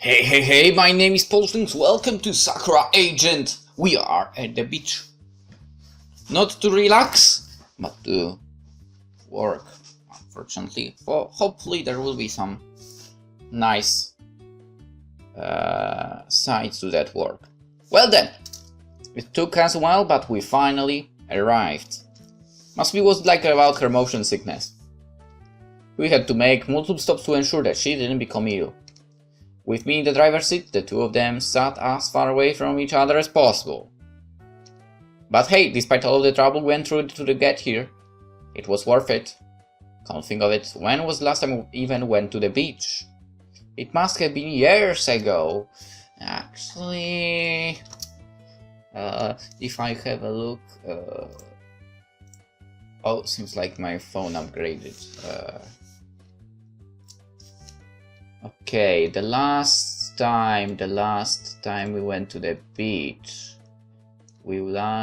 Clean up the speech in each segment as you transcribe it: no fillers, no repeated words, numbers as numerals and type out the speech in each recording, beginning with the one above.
Hey, my name is PolishLynx. Welcome to Sakura Agent. We are at the beach. Not to relax, but to work, unfortunately. Well, hopefully there will be some nice sides to that work. Well then, it took us a while, but we finally arrived. Must be was like about her motion sickness. We had to make multiple stops to ensure that she didn't become ill. With me in the driver's seat, the two of them sat as far away from each other as possible. But hey, despite all of the trouble we went through to get here, it was worth it. Come to think of it, when was the last time we even went to the beach? It must have been years ago. Actually, if I have a look... oh, seems like my phone upgraded. Okay, the last time we went to the beach, was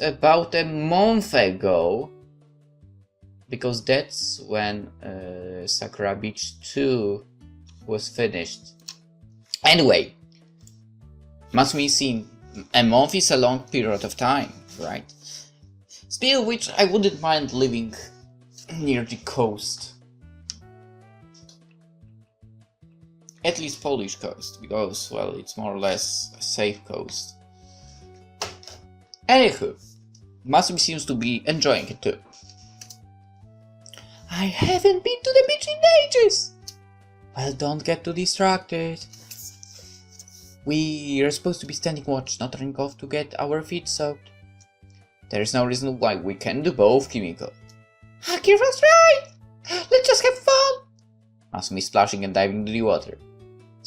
about a month ago, because that's when Sakura Beach 2 was finished. Anyway, must be seen, a month is a long period of time, right? Still, which I wouldn't mind living near the coast. At least Polish coast, because, well, it's more or less a safe coast. Anywho, Masumi seems to be enjoying it too. I haven't been to the beach in ages! Well, don't get too distracted. We are supposed to be standing watch, not running off to get our feet soaked. There is no reason why we can't do both, Kimiko. Akira's right! Let's just have fun! Masumi splashing and diving into the water.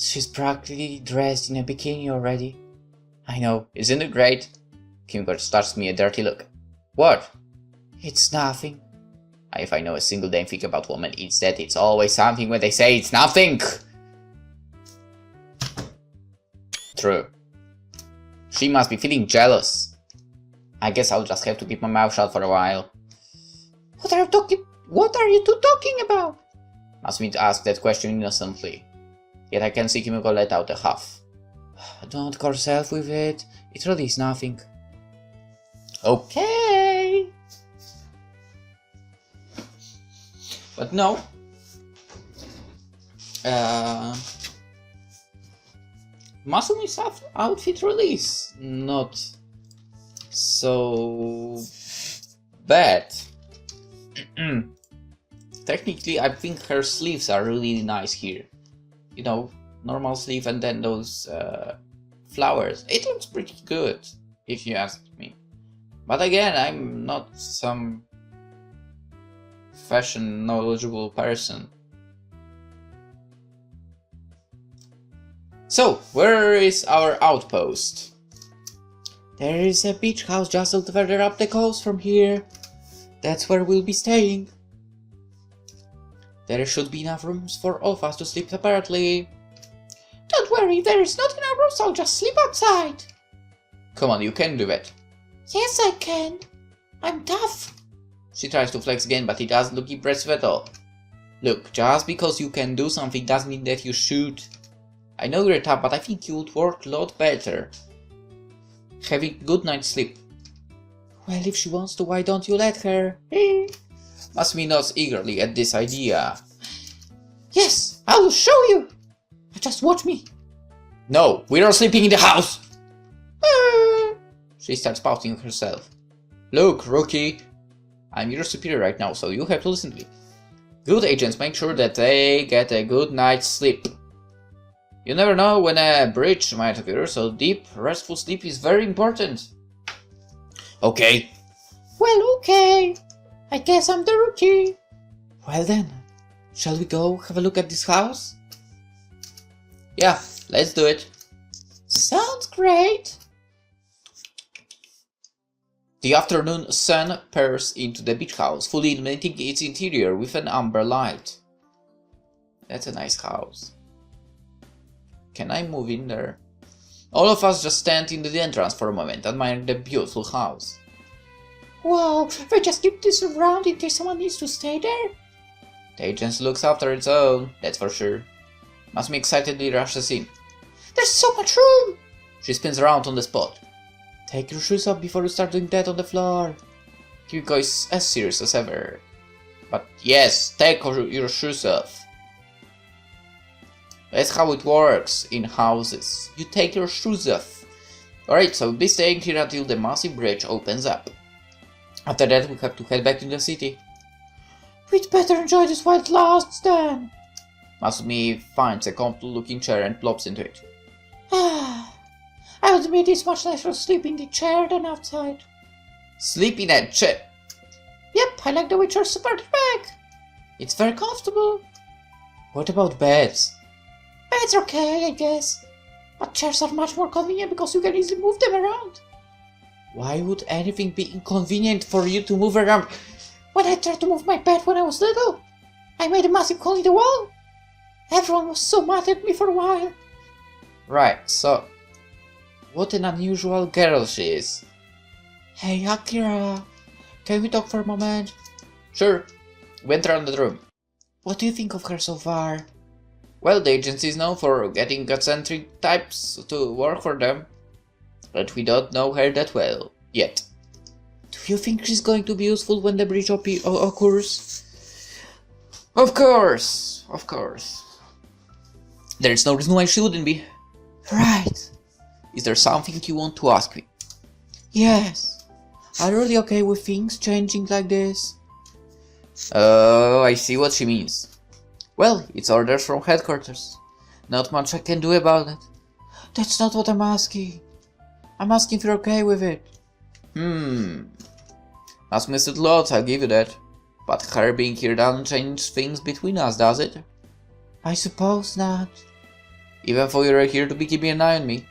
She's practically dressed in a bikini already. I know, isn't it great? Kimiko starts me a dirty look. What? It's nothing. If I know a single damn thing about women, it's that it's always something when they say it's nothing. True. She must be feeling jealous. I guess I'll just have to keep my mouth shut for a while. What are you two talking about? Masumi asked that question innocently. Yet I can see Kimiko let out a huff. Don't call yourself with it. It really is nothing. Okay. But no. Masumi's outfit really is not so bad. Technically, I think her sleeves are really nice here. You know, normal sleeve and then those flowers. It looks pretty good, if you ask me. But again, I'm not some fashion knowledgeable person. So, where is our outpost? There is a beach house just a little further up the coast from here. That's where we'll be staying. There should be enough rooms for all of us to sleep separately. Don't worry, there is not enough rooms, I'll just sleep outside. Come on, you can do it. Yes, I can. I'm tough. She tries to flex again, but it doesn't look impressive at all. Look, just because you can do something doesn't mean that you should. I know you're tough, but I think you would work a lot better having a good night's sleep. Well, if she wants to, why don't you let her? Masumi nods eagerly at this idea. Yes, I will show you. Just watch me. No, we are sleeping in the house. She starts pouting herself. Look, rookie. I'm your superior right now, so you have to listen to me. Good agents make sure that they get a good night's sleep. You never know when a breach might occur, so deep, restful sleep is very important. Okay. Well, okay. I guess I'm the rookie. Well then, shall we go have a look at this house? Yeah, let's do it. Sounds great. The afternoon sun peers into the beach house, fully illuminating its interior with an amber light. That's a nice house. Can I move in there? All of us just stand in the entrance for a moment, admiring the beautiful house. Whoa, they just keep this around in case someone needs to stay there? The agency looks after its own, that's for sure. Masumi excitedly rushes in. There's so much room! She spins around on the spot. Take your shoes off before you start doing that on the floor. Kimiko is as serious as ever. But yes, take your shoes off. That's how it works in houses. You take your shoes off. Alright, so we'll be staying here until the massive bridge opens up. After that, we have to head back to the city. We'd better enjoy this while it lasts then. Masumi finds a comfortable looking chair and plops into it. I would admit it's much nicer to sleep in the chair than outside. Sleep in that chair? Yep, I like the way chairs support your back. It's very comfortable. What about beds? Beds are okay, I guess. But chairs are much more convenient because you can easily move them around. Why would anything be inconvenient for you to move around? When I tried to move my bed when I was little, I made a massive hole in the wall. Everyone was so mad at me for a while. Right, so... what an unusual girl she is. Hey Akira, can we talk for a moment? Sure. We enter around the room. What do you think of her so far? Well, the agency is known for getting eccentric types to work for them. But we don't know her that well, yet. Do you think she's going to be useful when the breach occurs? Of course, of course. There's no reason why she wouldn't be. Right. Is there something you want to ask me? Yes. Are you really okay with things changing like this? Oh, I see what she means. Well, it's orders from headquarters. Not much I can do about it. That's not what I'm asking. I'm asking if you're okay with it. Ask Mr. Lots, I'll give you that. But her being here doesn't change things between us, does it? I suppose not. Even though you're here to be keeping an eye on me,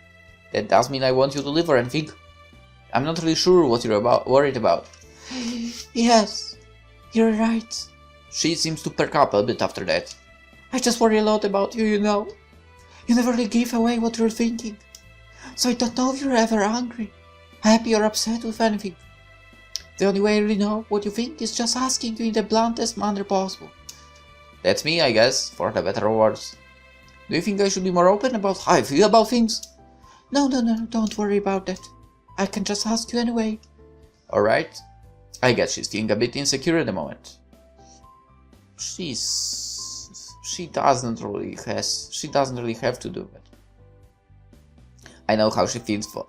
that does mean I want you to live or anything. I'm not really sure what you're worried about. Yes, you're right. She seems to perk up a bit after that. I just worry a lot about you, you know. You never really give away what you're thinking. So I don't know if you're ever angry, happy or upset with anything. The only way I really know what you think is just asking you in the bluntest manner possible. That's me, I guess, for the better or worse. Do you think I should be more open about how I feel about things? No, don't worry about that. I can just ask you anyway. Alright. I guess she's feeling a bit insecure at the moment. She doesn't really have to do it. I know how she feels for.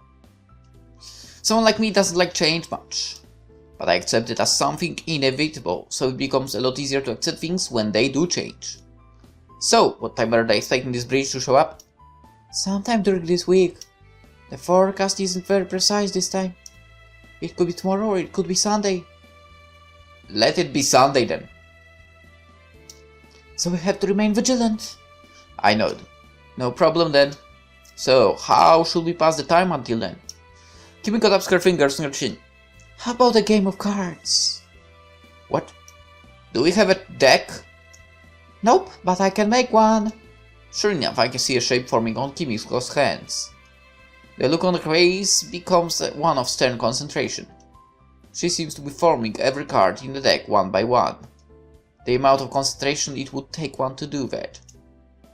Someone like me doesn't like change much. But I accept it as something inevitable, so it becomes a lot easier to accept things when they do change. So, what time are they expecting this bridge to show up? Sometime during this week. The forecast isn't very precise this time. It could be tomorrow or it could be Sunday. Let it be Sunday then. So we have to remain vigilant. I know. No problem then. So, how should we pass the time until then? Kimiko taps her fingers on her chin. How about a game of cards? What? Do we have a deck? Nope, but I can make one. Sure enough, I can see a shape forming on Kimiko's hands. The look on her face becomes one of stern concentration. She seems to be forming every card in the deck one by one. The amount of concentration it would take one to do that.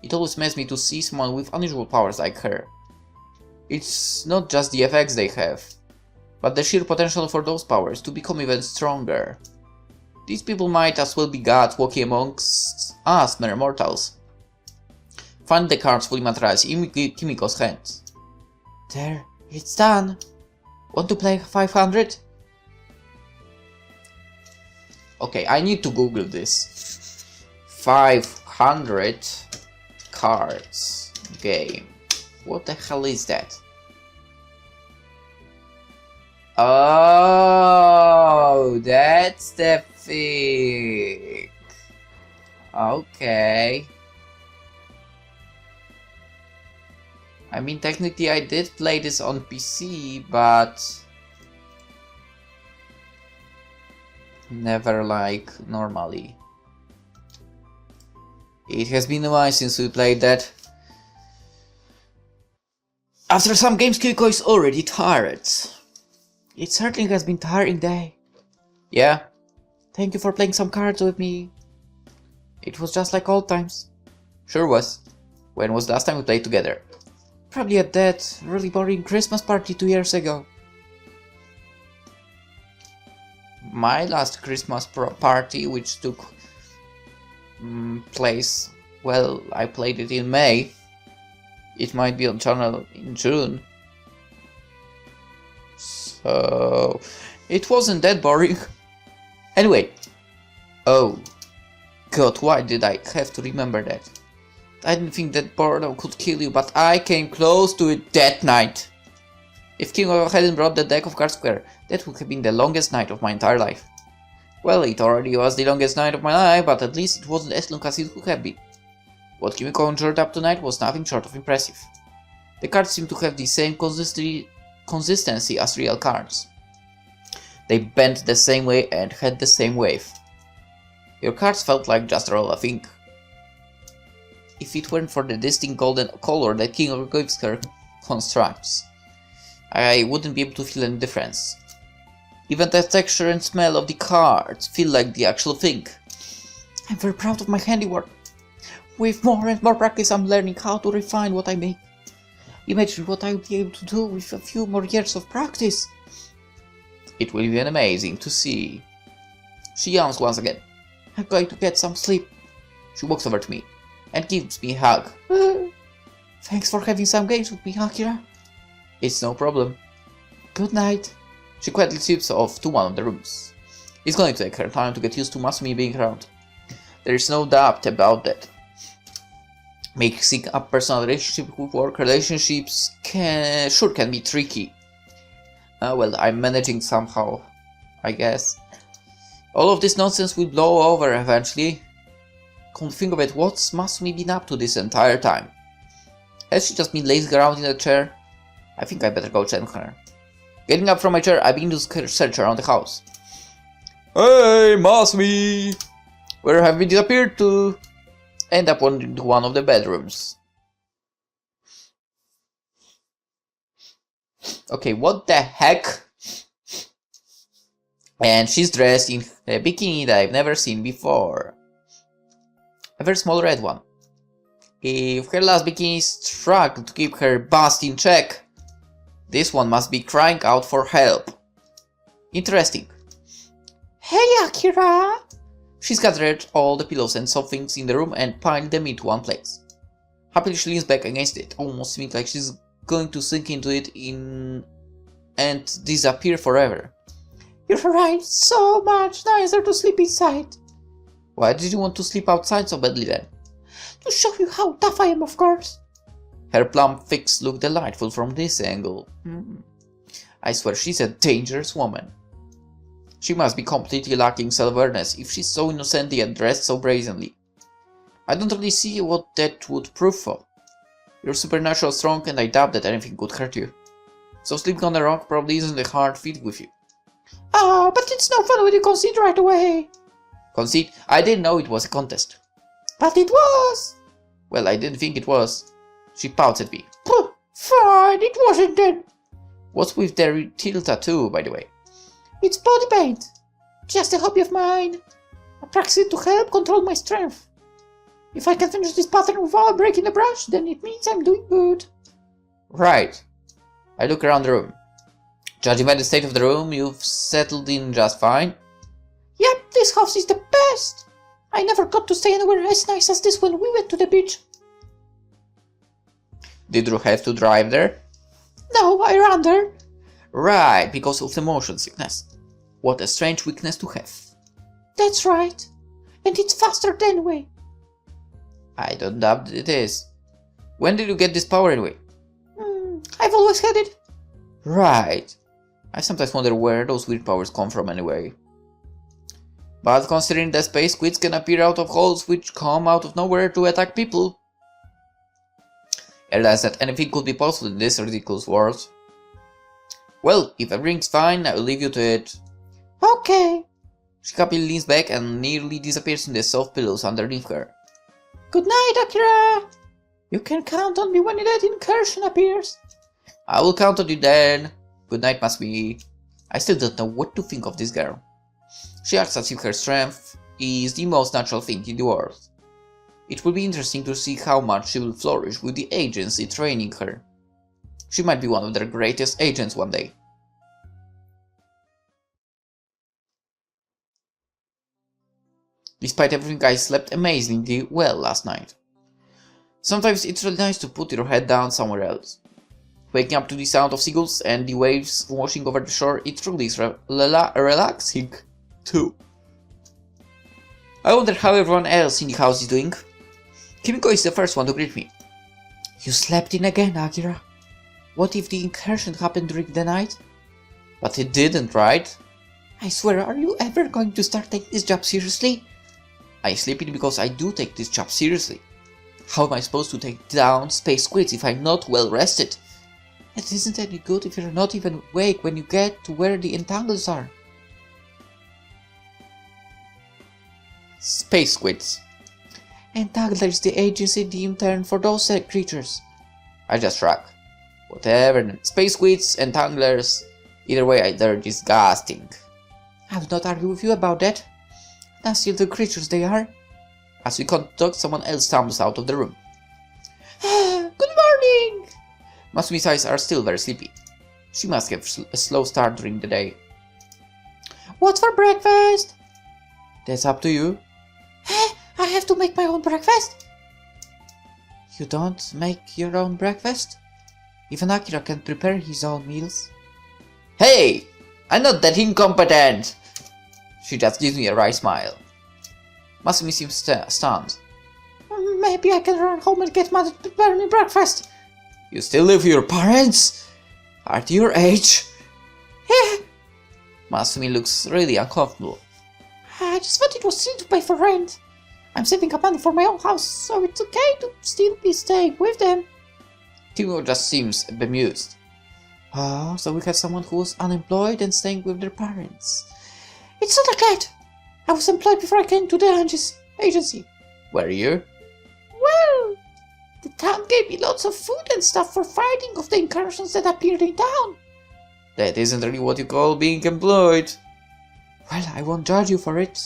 It always amazes me to see someone with unusual powers like her. It's not just the effects they have, but the sheer potential for those powers to become even stronger. These people might as well be gods walking amongst us mere mortals. Find the cards fully materialized in Kimiko's hands. There, it's done. Want to play 500? Okay, I need to Google this. 500 cards game. What the hell is that? Oh, that's the thing. Okay. I mean, technically I did play this on PC, but never like normally. It has been a while since we played that. After some games, Kimiko is already tired. It certainly has been a tiring day. Yeah. Thank you for playing some cards with me. It was just like old times. Sure was. When was the last time we played together? Probably at that really boring Christmas party 2 years ago. My last Christmas party, which took place, well, I played it in May. It might be on channel in June. So it wasn't that boring. Anyway. Oh. God, why did I have to remember that? I didn't think that boredom could kill you, but I came close to it that night. If King hadn't brought the deck of cards square, that would have been the longest night of my entire life. Well, it already was the longest night of my life, but at least it wasn't as long as it could have been. What King conjured up tonight was nothing short of impressive. The cards seemed to have the same consistency as real cards. They bent the same way and had the same wave. Your cards felt like just a roll of ink. If it weren't for the distinct golden color that King of Gifts constructs, I wouldn't be able to feel any difference. Even the texture and smell of the cards feel like the actual thing. I'm very proud of my handiwork. With more and more practice, I'm learning how to refine what I make. Imagine what I will be able to do with a few more years of practice. It will be amazing to see. She yawns once again. I'm going to get some sleep. She walks over to me and gives me a hug. Thanks for having some games with me, Akira. It's no problem. Good night. She quietly slips off to one of the rooms. It's going to take her time to get used to Masumi being around. There is no doubt about that. Mixing up personal relationships with work relationships can be tricky. Well, I'm managing somehow, I guess. All of this nonsense will blow over eventually. Come to think of it, what's Masumi been up to this entire time? Has she just been lazing around in a chair? I think I better go check on her. Getting up from my chair, I begin to search around the house. Hey, Masumi! Where have we disappeared to? End up wandering to one of the bedrooms. Okay, what the heck? And she's dressed in a bikini that I've never seen before. A very small red one. If her last bikini struggled to keep her bust in check, this one must be crying out for help. Interesting. Hey, Akira! She's gathered all the pillows and soft things in the room and piled them into one place. Happily she leans back against it, almost seeming like she's going to sink into it and disappear forever. You're right, so much nicer to sleep inside. Why did you want to sleep outside so badly then? To show you how tough I am, of course. Her plump face looked delightful from this angle. I swear she's a dangerous woman. She must be completely lacking self-awareness if she's so innocently and dressed so brazenly. I don't really see what that would prove for. You're supernatural strong and I doubt that anything could hurt you. So sleeping on a rock probably isn't a hard feat with you. Ah, but it's no fun when you concede right away. Concede? I didn't know it was a contest. But it was! Well, I didn't think it was. She pouts at me. Fine, it wasn't then. What's with the teal tattoo, by the way? It's body paint. Just a hobby of mine. I practice it to help control my strength. If I can finish this pattern without breaking the brush, then it means I'm doing good. Right. I look around the room. Judging by the state of the room, you've settled in just fine. Yep, this house is the best. I never got to stay anywhere as nice as this when we went to the beach. Did you have to drive there? No, I ran there. Right, because of the motion sickness. What a strange weakness to have. That's right. And it's faster anyway. I don't doubt it is. When did you get this power anyway? I've always had it. Right. I sometimes wonder where those weird powers come from anyway. But considering that space squids can appear out of holes which come out of nowhere to attack people, I realize that anything could be possible in this ridiculous world. Well, if everything's fine, I'll leave you to it. Okay. She happily leans back and nearly disappears in the soft pillows underneath her. Good night, Akira! You can count on me when that incursion appears. I will count on you then. Good night, Masumi. I still don't know what to think of this girl. She acts as if her strength is the most natural thing in the world. It will be interesting to see how much she will flourish with the agency training her. She might be one of their greatest agents one day. Despite everything, I slept amazingly well last night. Sometimes it's really nice to put your head down somewhere else. Waking up to the sound of seagulls and the waves washing over the shore, it truly is relaxing too. I wonder how everyone else in the house is doing. Kimiko is the first one to greet me. You slept in again, Akira. What if the incursion happened during the night? But it didn't, right? I swear, are you ever going to start taking this job seriously? I sleep in because I do take this job seriously. How am I supposed to take down space squids if I'm not well rested? It isn't any good if you're not even awake when you get to where the entangles are. Space squids. Entangler is the agency deemed term for those creatures. I just shrug. Whatever, space squids, entanglers, either way they're disgusting. I would not argue with you about that. Nasty little creatures they are. As we talk, someone else stumbles out of the room. Good morning! Masumi's eyes are still very sleepy. She must have a slow start during the day. What's for breakfast? That's up to you. I have to make my own breakfast? You don't make your own breakfast? Even Akira can prepare his own meals. Hey! I'm not that incompetent! She just gives me a wry smile. Masumi seems stunned. Maybe I can run home and get mother to prepare me breakfast. You still live with your parents? At your age? Yeah. Masumi looks really uncomfortable. I just thought it was silly to pay for rent. I'm saving up money for my own house, so it's okay to still be staying with them. Timo just seems bemused. Oh, so we have someone who was unemployed and staying with their parents. It's not like that. I was employed before I came to the agency. Were you? Well, the town gave me lots of food and stuff for fighting off the incursions that appeared in town. That isn't really what you call being employed. Well, I won't judge you for it.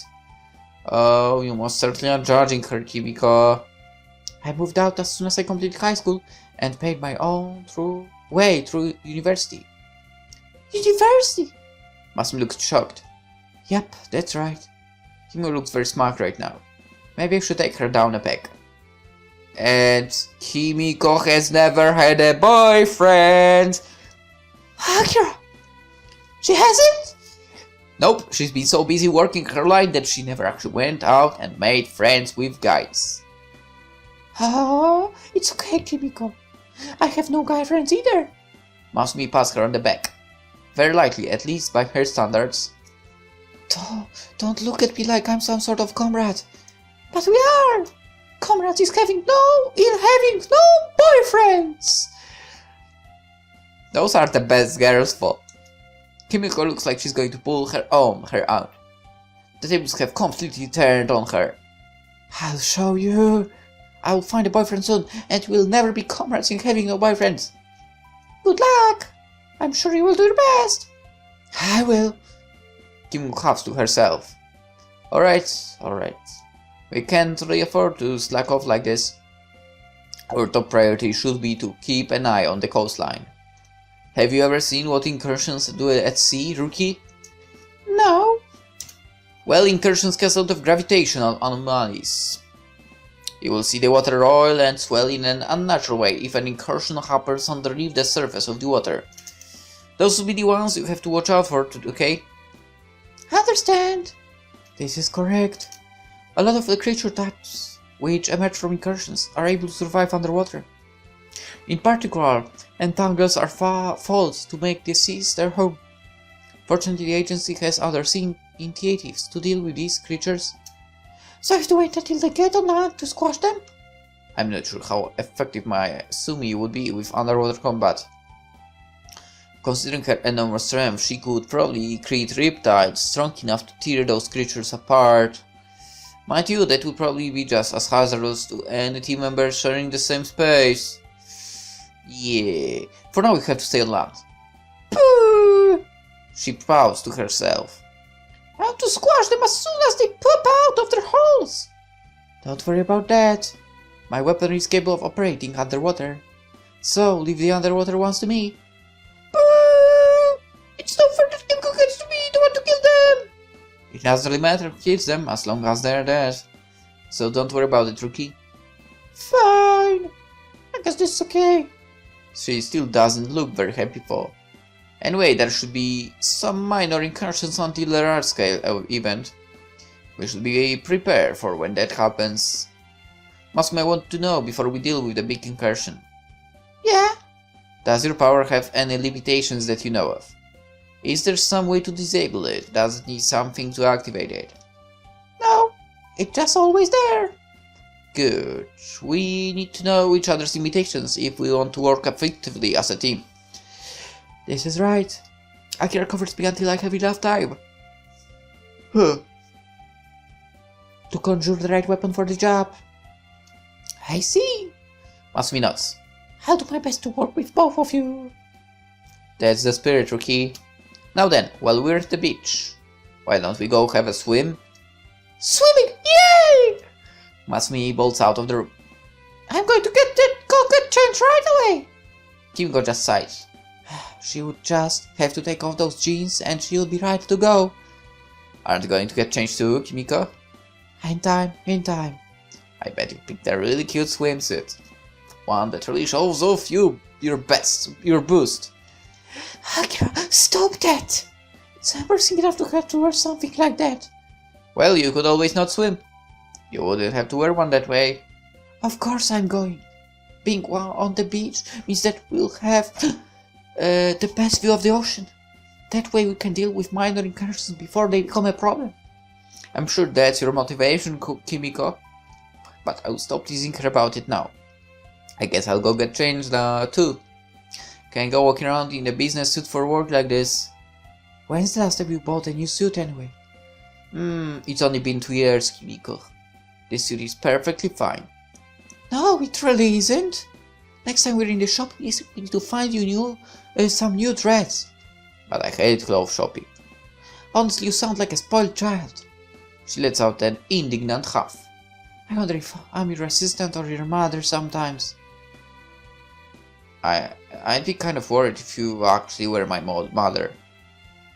Oh, you most certainly are judging her, Kimiko. I moved out as soon as I completed high school and paid my own way through university. University? Masumi looks shocked. Yep, that's right. Kimiko looks very smart right now. Maybe I should take her down a peg. And Kimiko has never had a boyfriend. Akira! She hasn't? Nope, she's been so busy working her line that she never actually went out and made friends with guys. Oh, it's okay, Kimiko. I have no guy friends either. Masumi pats her on the back. Very likely, at least by her standards. Don't look at me like I'm some sort of comrade. But we are! Comrades is having no boyfriends! Those are the best girls for. Kimiko looks like she's going to pull her hair out. The tables have completely turned on her. I'll show you. I will find a boyfriend soon, and we'll never be comrades in having no boyfriends. Good luck! I'm sure you will do your best. I will. Kimiko huffs to herself. Alright. We can't really afford to slack off like this. Our top priority should be to keep an eye on the coastline. Have you ever seen what incursions do at sea, Rookie? No. Well, incursions cast out of gravitational anomalies. You will see the water roil and swell in an unnatural way if an incursion happens underneath the surface of the water. Those will be the ones you have to watch out for, okay? Understand. This is correct. A lot of the creature types which emerge from incursions are able to survive underwater. In particular, entangles are false to make the seas their home. Fortunately, the agency has other sea initiatives to deal with these creatures. So I have to wait until they get on land to squash them? I'm not sure how effective my Sumi would be with underwater combat. Considering her enormous strength, she could probably create riptides strong enough to tear those creatures apart. Mind you, that would probably be just as hazardous to any team member sharing the same space. Yeah, for now we have to stay on land. Pooh! She bows to herself. I want to squash them as soon as they pop out of their holes. Don't worry about that. My weapon is capable of operating underwater. So, leave the underwater ones to me. Boo! It's not fair that Kimiko gets to be the one to kill them! It doesn't really matter who kills them, as long as they're dead. So don't worry about it, Rookie. Fine. I guess this is okay. She still doesn't look very happy though. Anyway, there should be some minor incursions until the large-scale event. We should be prepared for when that happens. Must may want to know before we deal with the big incursion. Yeah. Does your power have any limitations that you know of? Is there some way to disable it? Does it need something to activate it? No, it's just always there. Good. We need to know each other's limitations if we want to work effectively as a team. This is right. Akira covers me until I have enough time. Huh. To conjure the right weapon for the job. I see. Must be nuts. I'll do my best to work with both of you. That's the spirit, Rookie. Now then, while we're at the beach, why don't we go have a swim? Swimming! Yay! Masumi bolts out of the room. I'm going to go get changed right away! Kimiko just sighs. She would just have to take off those jeans and she'll be right to go. Aren't you going to get changed too, Kimiko? In time. I bet you picked a really cute swimsuit. One that really shows off your boost. Akira, stop that! It's embarrassing enough to have to wear something like that. Well, you could always not swim. You wouldn't have to wear one that way. Of course I'm going. Being on the beach means that we'll have the best view of the ocean. That way we can deal with minor incursions before they become a problem. I'm sure that's your motivation, Kimiko. But I'll stop teasing her about it now. I guess I'll go get changed too. Can't go walking around in a business suit for work like this. When's the last time you bought a new suit anyway? It's only been 2 years, Kimiko. This suit is perfectly fine. No, it really isn't. Next time we're in the shop, we need to find you some new dress. But I hate clothes shopping. Honestly, you sound like a spoiled child. She lets out an indignant huff. I wonder if I'm your assistant or your mother sometimes. I'd be kind of worried if you actually were my mother.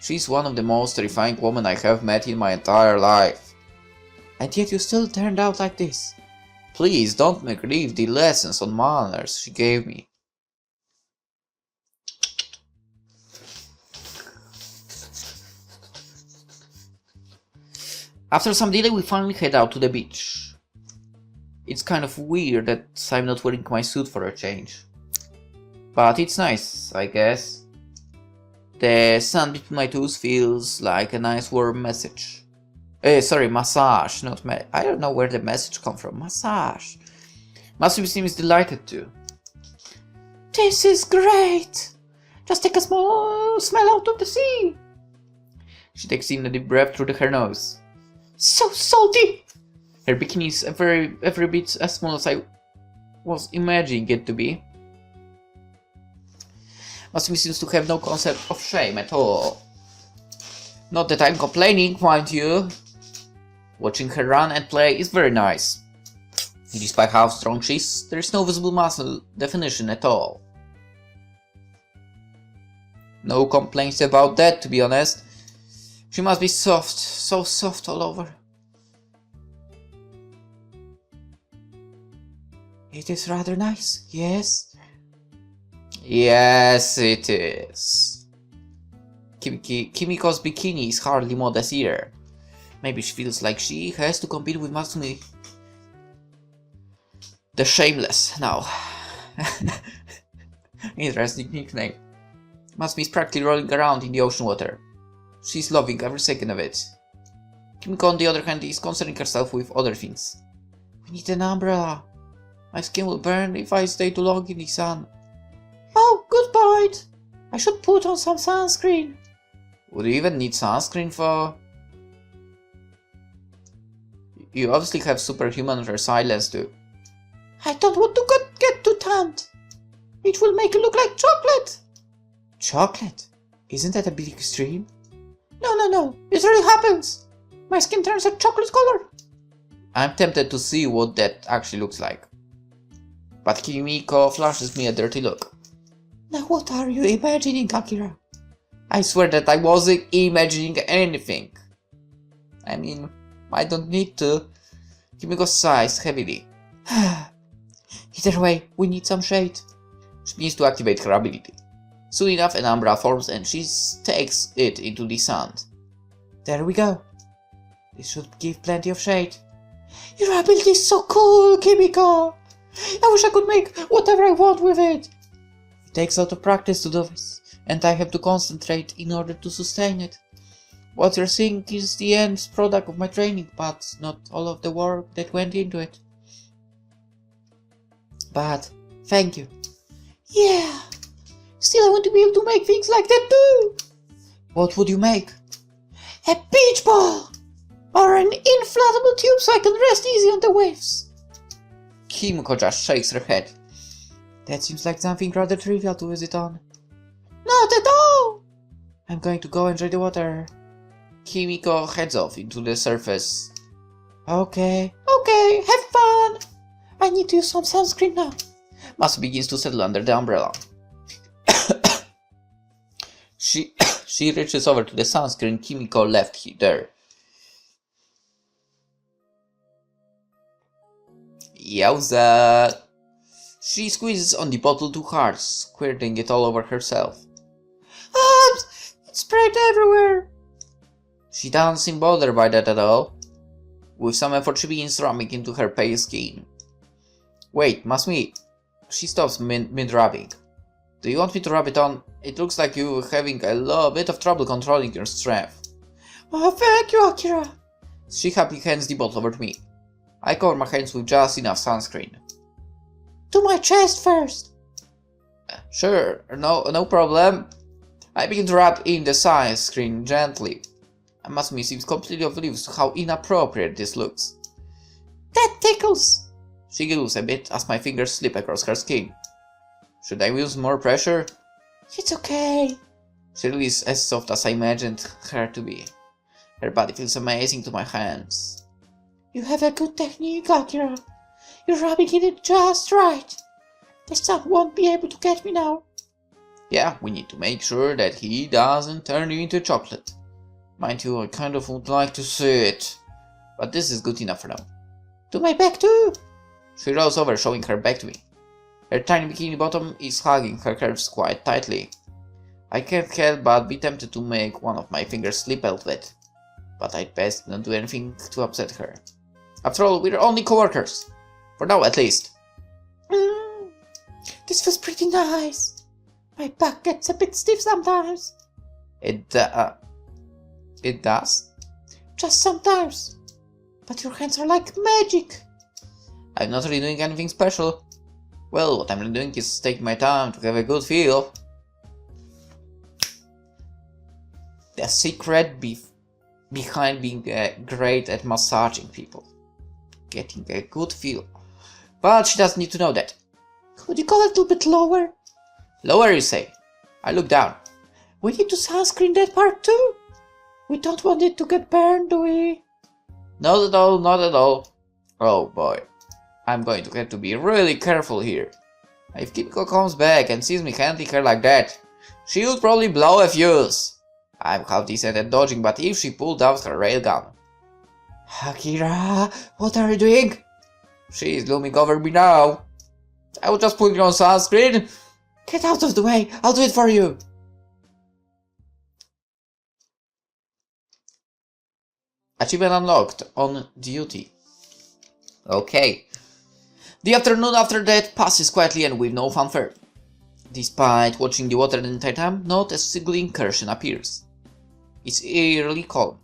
She's one of the most terrifying women I have met in my entire life. And yet you still turned out like this. Please don't make leave the lessons on manners she gave me. After some delay, we finally head out to the beach. It's kind of weird that I'm not wearing my suit for a change. But it's nice, I guess. The sand between my toes feels like a nice warm massage. Massage, not I don't know where the message comes from. Massage. Masumi seems delighted too. This is great! Just take a small smell out of the sea! She takes in a deep breath through her nose. So salty! Her bikini is every bit as small as I was imagining it to be. Masumi seems to have no concept of shame at all. Not that I'm complaining, mind you. Watching her run and play is very nice. Despite how strong she is, there is no visible muscle definition at all. No complaints about that, to be honest. She must be soft, so soft all over. It is rather nice, yes? Yes, it is. Kimiko's bikini is hardly modest either. Maybe she feels like she has to compete with Masumi. The Shameless, now. Interesting nickname. Masumi is practically rolling around in the ocean water. She's loving every second of it. Kimiko, on the other hand, is concerning herself with other things. We need an umbrella. My skin will burn if I stay too long in the sun. Oh, good point. I should put on some sunscreen. Would you even need sunscreen for... You obviously have superhuman resilience too. I don't want to get too tanned. It will make you look like chocolate. Chocolate? Isn't that a bit extreme? No. It really happens. My skin turns a chocolate color. I'm tempted to see what that actually looks like. But Kimiko flashes me a dirty look. Now what are you imagining, Akira? I swear that I wasn't imagining anything. I mean, I don't need to. Kimiko sighs heavily. Either way, we need some shade. She needs to activate her ability. Soon enough, an umbrella forms and she takes it into the sand. There we go. This should give plenty of shade. Your ability is so cool, Kimiko! I wish I could make whatever I want with it. It takes a lot of practice to do this, and I have to concentrate in order to sustain it. What you're seeing is the end product of my training, but not all of the work that went into it. But, thank you. Yeah! Still, I want to be able to make things like that too! What would you make? A beach ball! Or an inflatable tube so I can rest easy on the waves. Kimiko just shakes her head. That seems like something rather trivial to visit on. Not at all! I'm going to go enjoy the water. Kimiko heads off into the surface. Okay, have fun! I need to use some sunscreen now. Masu begins to settle under the umbrella. She reaches over to the sunscreen Kimiko left there. Yowza! She squeezes on the bottle too hard, squirting it all over herself. It's sprayed everywhere! She doesn't seem bothered by that at all. With some effort she begins rubbing into her pale skin. Wait, Masumi. She stops mid-rubbing. Do you want me to rub it on? It looks like you're having a little bit of trouble controlling your strength. Oh, thank you, Akira! She happily hands the bottle over to me. I cover my hands with just enough sunscreen. To my chest first! Sure, no problem. I begin to rub in the sunscreen gently. Masumi seems completely oblivious to how inappropriate this looks. That tickles! She giggles a bit as my fingers slip across her skin. Should I use more pressure? It's okay. She is as soft as I imagined her to be. Her body feels amazing to my hands. You have a good technique, Akira. You're rubbing it just right. The sun won't be able to get me now. Yeah, we need to make sure that he doesn't turn you into chocolate. Mind you, I kind of would like to see it. But this is good enough for now. To my back too! She rolls over, showing her back to me. Her tiny bikini bottom is hugging her curves quite tightly. I can't help but be tempted to make one of my fingers slip out of it. But I'd best not do anything to upset her. After all, we're only co-workers. For now, at least. This feels pretty nice. My back gets a bit stiff sometimes. It does? Just sometimes. But your hands are like magic. I'm not really doing anything special. Well, what I'm really doing is taking my time to have a good feel. The secret behind being great at massaging people. Getting a good feel. But she doesn't need to know that. Could you go a little bit lower? Lower, you say? I look down. We need to sunscreen that part too. We don't want it to get burned, do we? Not at all, not at all. Oh boy. I'm going to have to be really careful here. If Kimiko comes back and sees me handling her like that, she would probably blow a fuse. I'm half decent at dodging, but if she pulled out her railgun... Akira, what are you doing? She is looming over me now. I will just put you on sunscreen. Get out of the way, I'll do it for you. Achievement unlocked, on duty. Okay. The afternoon after that passes quietly and with no fanfare. Despite watching the water the entire time, not a single incursion appears. It's eerily calm.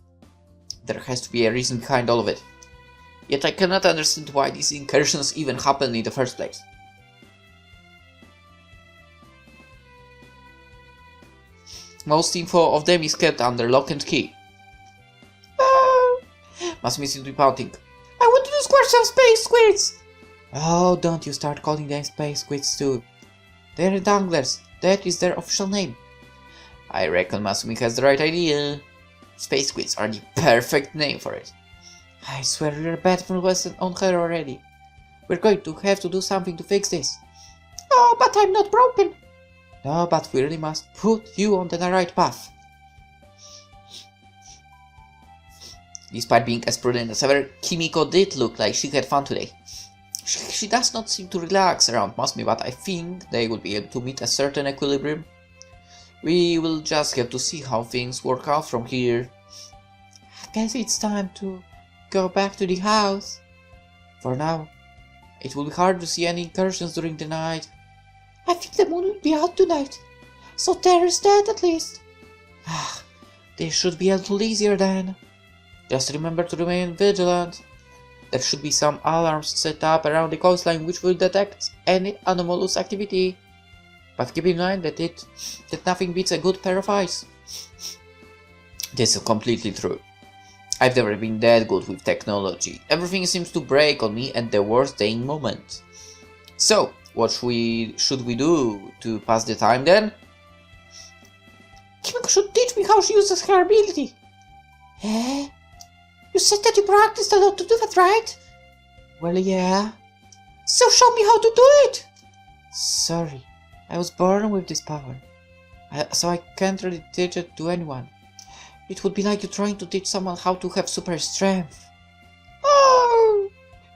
There has to be a reason behind all of it. Yet I cannot understand why these incursions even happened in the first place. Most info of them is kept under lock and key. Masumi seems to be pouting. I want to squirt some space squids! Oh, don't you start calling them space squids too. They're danglers. That is their official name. I reckon Masumi has the right idea. Space squids are the perfect name for it. I swear you're a bad influence on her already. We're going to have to do something to fix this. Oh, but I'm not broken. No, but we really must put you on the right path. Despite being as prudent as ever, Kimiko did look like she had fun today. She does not seem to relax around Masumi, but I think they will be able to meet a certain equilibrium. We will just have to see how things work out from here. I guess it's time to go back to the house. For now, it will be hard to see any incursions during the night. I think the moon will be out tonight, so there is that at least. This should be a little easier then. Just remember to remain vigilant. There should be some alarms set up around the coastline which will detect any anomalous activity. But keep in mind that nothing beats a good pair of eyes. This is completely true. I've never been that good with technology. Everything seems to break on me at the worst dang moment. So, what should we do to pass the time then? Kimiko should teach me how she uses her ability. Eh? You said that you practiced a lot to do that, right? Well, yeah. So show me how to do it! Sorry, I was born with this power, so I can't really teach it to anyone. It would be like you trying to teach someone how to have super strength. Oh,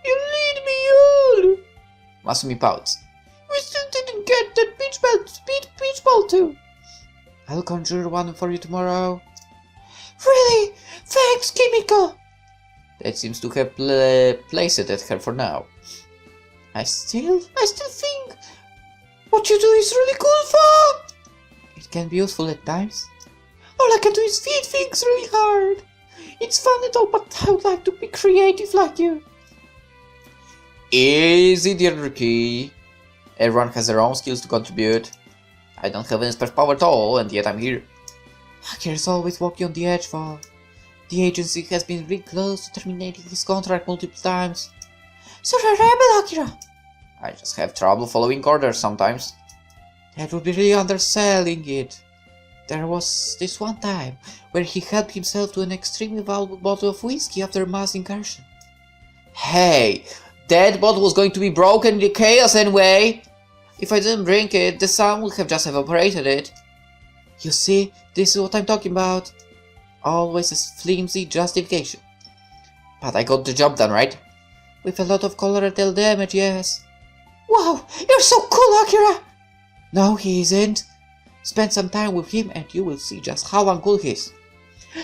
you lead me on! Masumi pouts. We still didn't get that beach ball too. I'll conjure one for you tomorrow. Really? Thanks, Kimiko! That seems to have placed it at her for now. I still think what you do is really cool fun! It can be useful at times. All I can do is feed things really hard. It's fun and all, but I would like to be creative like you. Easy, dear Rookie. Everyone has their own skills to contribute. I don't have any special power at all, and yet I'm here. Akira is always walking on the edge, Val. The agency has been really close to terminating his contract multiple times. So you're a rebel, Akira! I just have trouble following orders sometimes. That would be really underselling it. There was this one time where he helped himself to an extremely valuable bottle of whiskey after a mass incursion. Hey, that bottle was going to be broken in the chaos anyway! If I didn't drink it, the sun would have just evaporated it. You see, this is what I'm talking about. Always a flimsy justification. But I got the job done, right? With a lot of collateral damage, yes. Wow, you're so cool, Akira! No, he isn't. Spend some time with him and you will see just how uncool he is.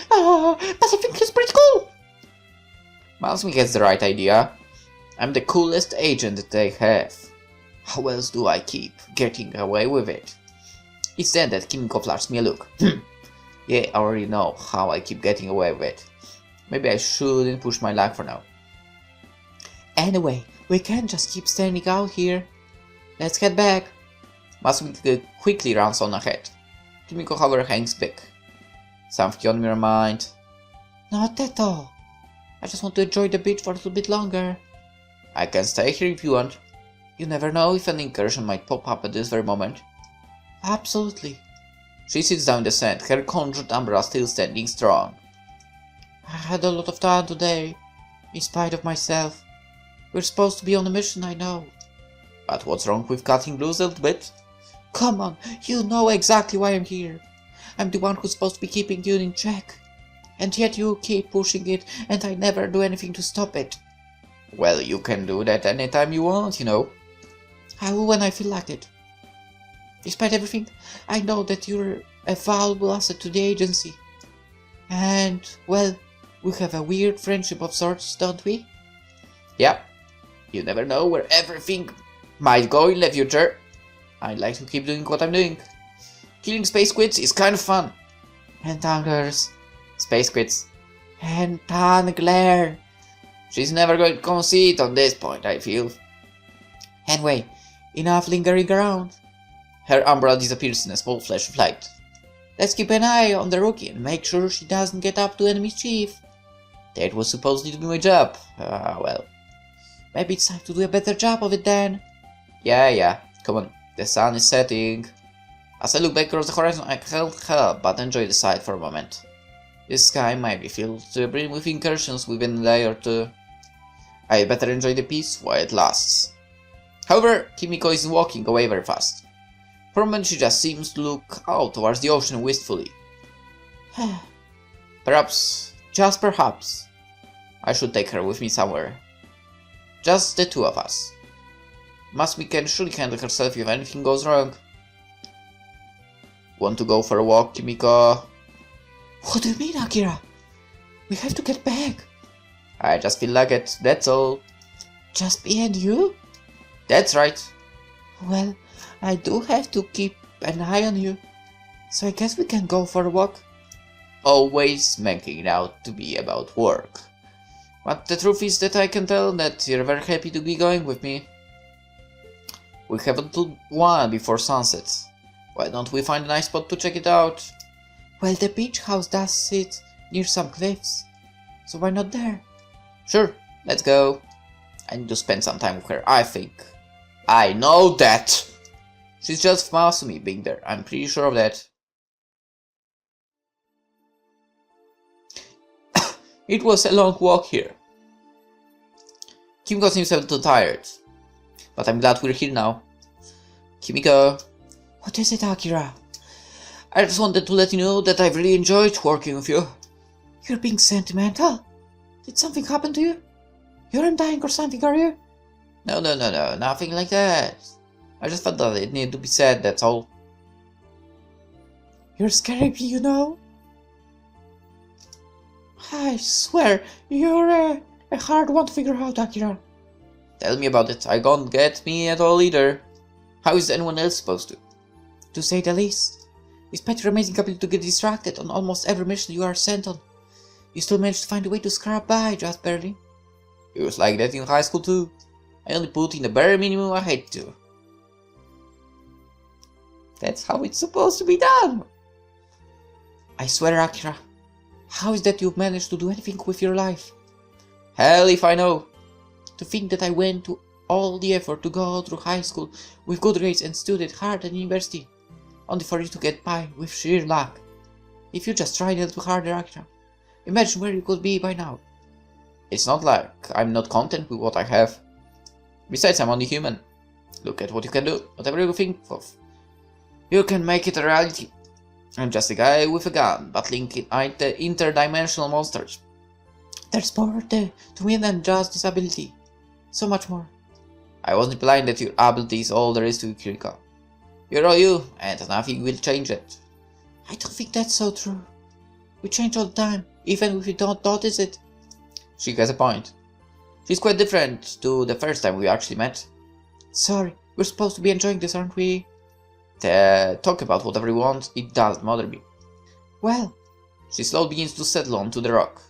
But I think he's pretty cool! Masumi gets the right idea. I'm the coolest agent that they have. How else do I keep getting away with it? It's then that Kimiko flashes me a look. Yeah, I already know how I keep getting away with it. Maybe I shouldn't push my luck for now. Anyway, we can't just keep standing out here. Let's head back. Masumi quickly runs on ahead. Kimiko, however, hangs back. Something on your mind? Not at all. I just want to enjoy the beach for a little bit longer. I can stay here if you want. You never know if an incursion might pop up at this very moment. Absolutely. She sits down in the sand, her conjured umbrella still standing strong. I had a lot of fun today, in spite of myself. We're supposed to be on a mission, I know. But what's wrong with cutting loose a little bit? Come on, you know exactly why I'm here. I'm the one who's supposed to be keeping you in check. And yet you keep pushing it, and I never do anything to stop it. Well, you can do that anytime you want, you know. I will when I feel like it. Despite everything, I know that you're a valuable asset to the agency. And, well, we have a weird friendship of sorts, don't we? Yeah. You never know where everything might go in the future. I'd like to keep doing what I'm doing. Killing space squids is kind of fun. And tanglers. Space squids. And tangler. She's never going to concede on this point, I feel. Anyway, enough lingering around. Her umbrella disappears in a small flash of light. Let's keep an eye on the rookie and make sure she doesn't get up to any mischief. That was supposedly to be my job. Well. Maybe it's time to do a better job of it then. Yeah, come on. The sun is setting. As I look back across the horizon, I can't help but enjoy the sight for a moment. This sky might be filled to the brim with incursions within a day or two. I better enjoy the peace while it lasts. However, Kimiko is walking away very fast. For a moment she just seems to look out towards the ocean wistfully. Perhaps, just perhaps, I should take her with me somewhere. Just the two of us. Masumi can surely handle herself if anything goes wrong. Want to go for a walk, Kimiko? What do you mean, Akira? We have to get back. I just feel like it, that's all. Just me and you? That's right. Well, I do have to keep an eye on you, so I guess we can go for a walk. Always making it out to be about work. But the truth is that I can tell that you're very happy to be going with me. We have until 1 before sunset. Why don't we find a nice spot to check it out? Well, the beach house does sit near some cliffs, so why not there? Sure, let's go. I need to spend some time with her, I think. I know that! She's just Masumi being there, I'm pretty sure of that. It was a long walk here. Kimiko seems a little tired, but I'm glad we're here now. Kimiko. What is it, Akira? I just wanted to let you know that I've really enjoyed working with you. You're being sentimental. Did something happen to you? You aren't dying or something, are you? No, nothing like that. I just thought that it needed to be said, that's all. You're scaring me, you know? I swear, you're a hard one to figure out, Akira. Tell me about it, I don't get me at all either. How is anyone else supposed to? To say the least. Despite your amazing ability to get distracted on almost every mission you are sent on, you still manage to find a way to scrap by, just barely. It was like that in high school too. I only put in the bare minimum I had to. That's how it's supposed to be done. I swear, Akira, how is that you've managed to do anything with your life? Hell if I know. To think that I went to all the effort to go through high school with good grades and studied hard at university, only for you to get by with sheer luck. If you just tried a little harder, Akira, imagine where you could be by now. It's not like I'm not content with what I have. Besides, I'm only human. Look at what you can do, whatever you think of. You can make it a reality. I'm just a guy with a gun, battling interdimensional monsters. There's more to me than just this ability. So much more. I wasn't blind that your ability is all there is to you, Kiriko. You're all you, and nothing will change it. I don't think that's so true. We change all the time, even if we don't notice it. She has a point. She's quite different to the first time we actually met. Sorry, we're supposed to be enjoying this, aren't we? Talk about whatever you want, it doesn't bother me. Well, she slowly begins to settle onto the rock.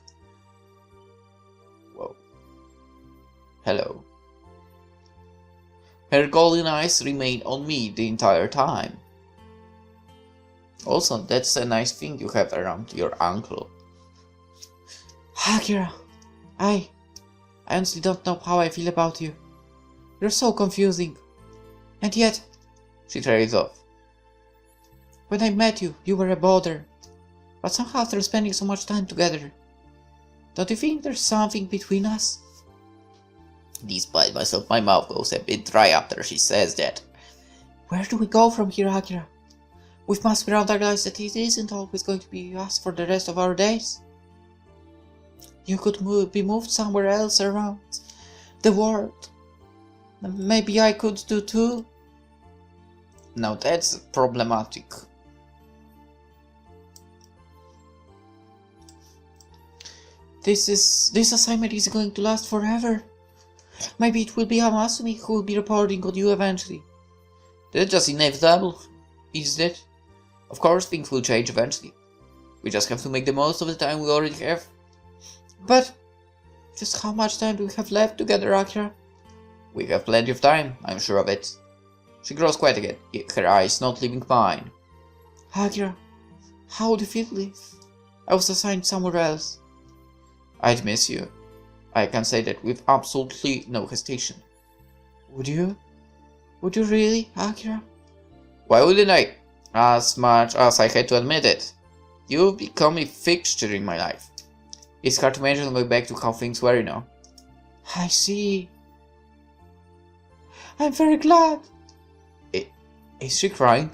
Whoa. Hello. Her golden eyes remain on me the entire time. Also, that's a nice thing you have around your uncle. Akira, I honestly don't know how I feel about you. You're so confusing. And yet, she trails off. When I met you, you were a bother. But somehow after spending so much time together, don't you think there's something between us? Despite myself, my mouth goes a bit dry after she says that. Where do we go from here, Akira? We must realize that it isn't always going to be us for the rest of our days. You could be moved somewhere else around the world. Maybe I could do too. Now that's problematic. This assignment is going to last forever. Maybe it will be Masumi who will be reporting on you eventually. That's just inevitable, isn't it? Of course things will change eventually. We just have to make the most of the time we already have. But just how much time do we have left together, Akira? We have plenty of time, I'm sure of it. She grows quiet again, her eyes not leaving mine. Akira, how would you feel if I was assigned somewhere else? I'd miss you. I can say that with absolutely no hesitation. Would you? Would you really, Akira? Why wouldn't I? As much as I hate to admit it. You've become a fixture in my life. It's hard to imagine going back to how things were, you know. I see. I'm very glad. Is she crying?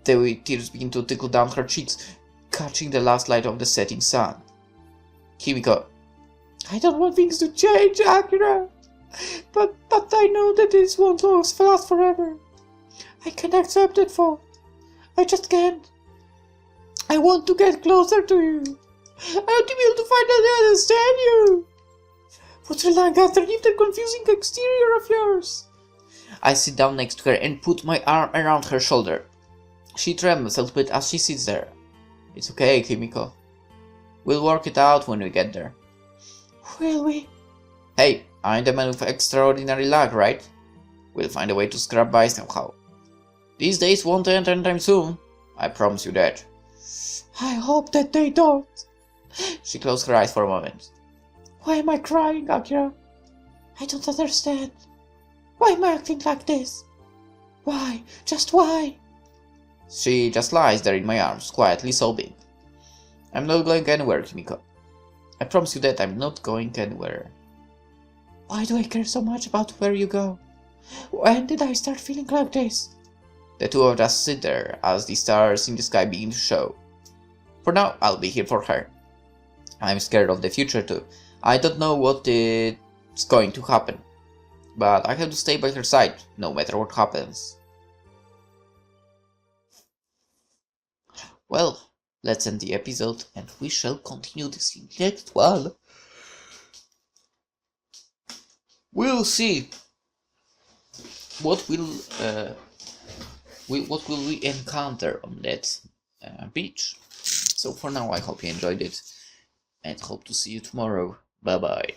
The tears begin to trickle down her cheeks, catching the last light of the setting sun. Kimiko. I don't want things to change, Akira. But I know that this won't last forever. I can accept that fault. I just can't. I want to get closer to you. I want to be able to finally understand you. What's relying underneath the confusing exterior of yours? I sit down next to her and put my arm around her shoulder. She trembles a little bit as she sits there. It's okay, Kimiko. We'll work it out when we get there. Will we? Hey, I'm the man with extraordinary luck, right? We'll find a way to scrap by somehow. These days won't end anytime soon. I promise you that. I hope that they don't. She closed her eyes for a moment. Why am I crying, Akira? I don't understand. Why am I acting like this? Why? Just why? She just lies there in my arms, quietly sobbing. I'm not going anywhere, Kimiko. I promise you that I'm not going anywhere. Why do I care so much about where you go? When did I start feeling like this? The two of us sit there as the stars in the sky begin to show. For now, I'll be here for her. I'm scared of the future too. I don't know what is going to happen. But I have to stay by her side, no matter what happens. Well, let's end the episode and we shall continue this in the next one. We'll see what will we encounter on that beach. So for now, I hope you enjoyed it and hope to see you tomorrow. Bye bye.